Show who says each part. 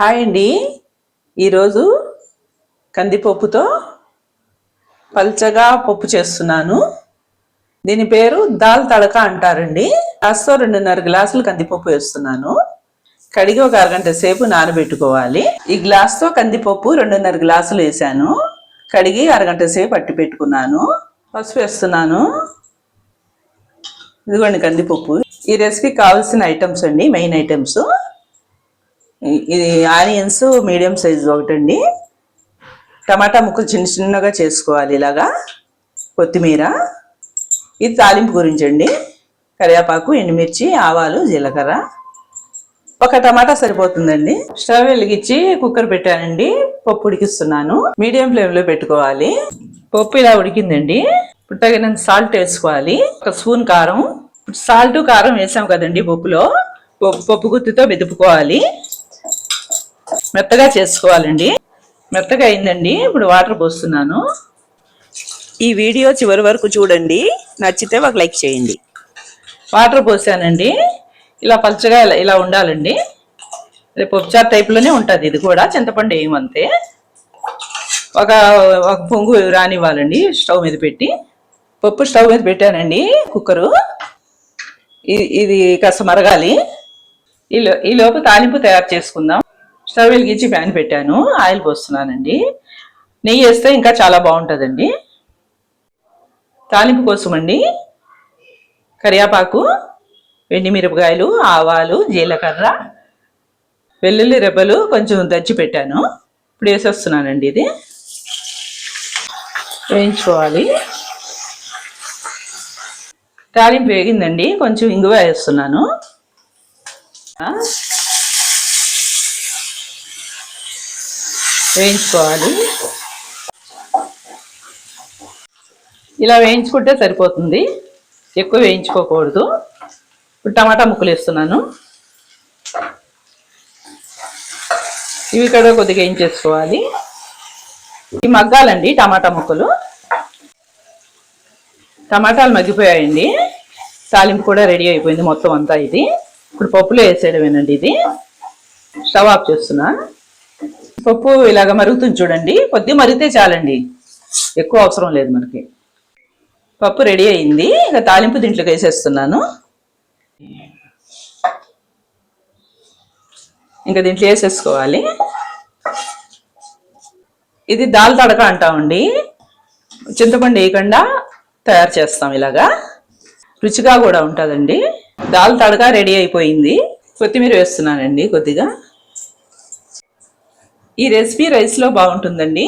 Speaker 1: Hi అండి. ఈరోజు కందిపప్పుతో పల్చగా పప్పు చేస్తున్నాను. దీని పేరు దాల్ తడక అంటారండి. గ్లాస్తో 2.5 గ్లాసులు కందిపప్పు వేస్తున్నాను. కడిగి ఒక అరగంట సేపు నానబెట్టుకోవాలి. ఈ గ్లాస్తో కందిపప్పు 2.5 గ్లాసులు వేసాను. కడిగి అరగంట సేపు అట్టి పెట్టుకున్నాను. పసుపు వేస్తున్నాను. ఇదిగోండి కందిపప్పు. ఈ రెసిపీకి కావాల్సిన ఐటమ్స్ అండి, మెయిన్ ఐటమ్స్. ఇది ఆనియన్స్ మీడియం సైజు ఒకటండి, టమాటా ముక్కలు చిన్న చిన్నగా చేసుకోవాలి ఇలాగా, కొత్తిమీర. ఇది తాలింపు గురించి అండి. కరివేపాకు, ఎండుమిర్చి, ఆవాలు, జీలకర్ర. ఒక టమాటా సరిపోతుందండి. స్టవ్ వెలిగించి కుక్కర్ పెట్టానండి. పప్పు ఉడికిస్తున్నాను. మీడియం ఫ్లేమ్లో పెట్టుకోవాలి. పప్పు ఇలా ఉడికిందండి. ఇప్పుడు తగినంత సాల్ట్ వేసుకోవాలి. 1 స్పూన్ కారం. సాల్ట్ కారం వేసాం కదండి పప్పులో, పప్పు గుత్తితో మెదుపుకోవాలి. మెత్తగా చేసుకోవాలండి. మెత్తగా అయిందండి. ఇప్పుడు వాటర్ పోస్తున్నాను. ఈ వీడియో చివరి వరకు చూడండి, నచ్చితే ఒక లైక్ చేయండి. వాటర్ పోసానండి. ఇలా పల్చగా ఇలా ఉండాలండి. అదే పప్పుచారు టైప్లోనే ఉంటుంది. ఇది కూడా చింతపండు వేయమంతే. ఒక పొంగు రానివ్వాలండి. స్టవ్ మీద పెట్టి, పప్పు స్టవ్ మీద పెట్టానండి కుక్కరు. ఇది కాస్త మరగాలి. ఈ లోపు తాలింపు తయారు చేసుకుందాం. స్టవ్ వెలిగించి ప్యాన్ పెట్టాను. ఆయిల్ పోస్తున్నానండి. నెయ్యి వేస్తే ఇంకా చాలా బాగుంటుందండి. తాలింపు కోసం అండి కరివేపాకు, ఎండుమిరపకాయలు, ఆవాలు, జీలకర్ర, వెల్లుల్లి రెబ్బలు కొంచెం దంచి పెట్టాను. ఇప్పుడు వేసేస్తున్నానండి. ఇది వేయించుకోవాలి. తాలింపు వేగిందండి. కొంచెం ఇంగువ వేస్తున్నాను. వేయించుకోవాలి. ఇలా వేయించుకుంటే సరిపోతుంది, ఎక్కువ వేయించుకోకూడదు. ఇప్పుడు టమాటా ముక్కలు వేస్తున్నాను. ఇవి కూడా కొద్దిగా వేయించేసుకోవాలి. ఇవి మగ్గాలండి టమాటా ముక్కలు. టమాటాలు మగ్గిపోయాయండి. తాలింపు కూడా రెడీ అయిపోయింది మొత్తం అంతా. ఇది ఇప్పుడు పప్పులో వేసేయడమేనండి. ఇది స్టవ్ ఆఫ్ చేస్తున్నా. పప్పు ఇలాగ మరుగుతుంది చూడండి. కొద్దిగా మరిగితే చాలండి, ఎక్కువ అవసరం లేదు మనకి. పప్పు రెడీ అయింది. ఇక తాలింపు దీంట్లోకి వేసేస్తున్నాను. ఇంకా దీంట్లో వేసేసుకోవాలి. ఇది దాల్ తడక అంటామండి. చింతపండు వేయకుండా తయారు చేస్తాం. ఇలాగా రుచిగా కూడా ఉంటుందండి. దాల్ తడక రెడీ అయిపోయింది. కొత్తిమీర వేస్తున్నానండి కొద్దిగా. ఈ రెసిపీ రైస్లో బాగుంటుందండి.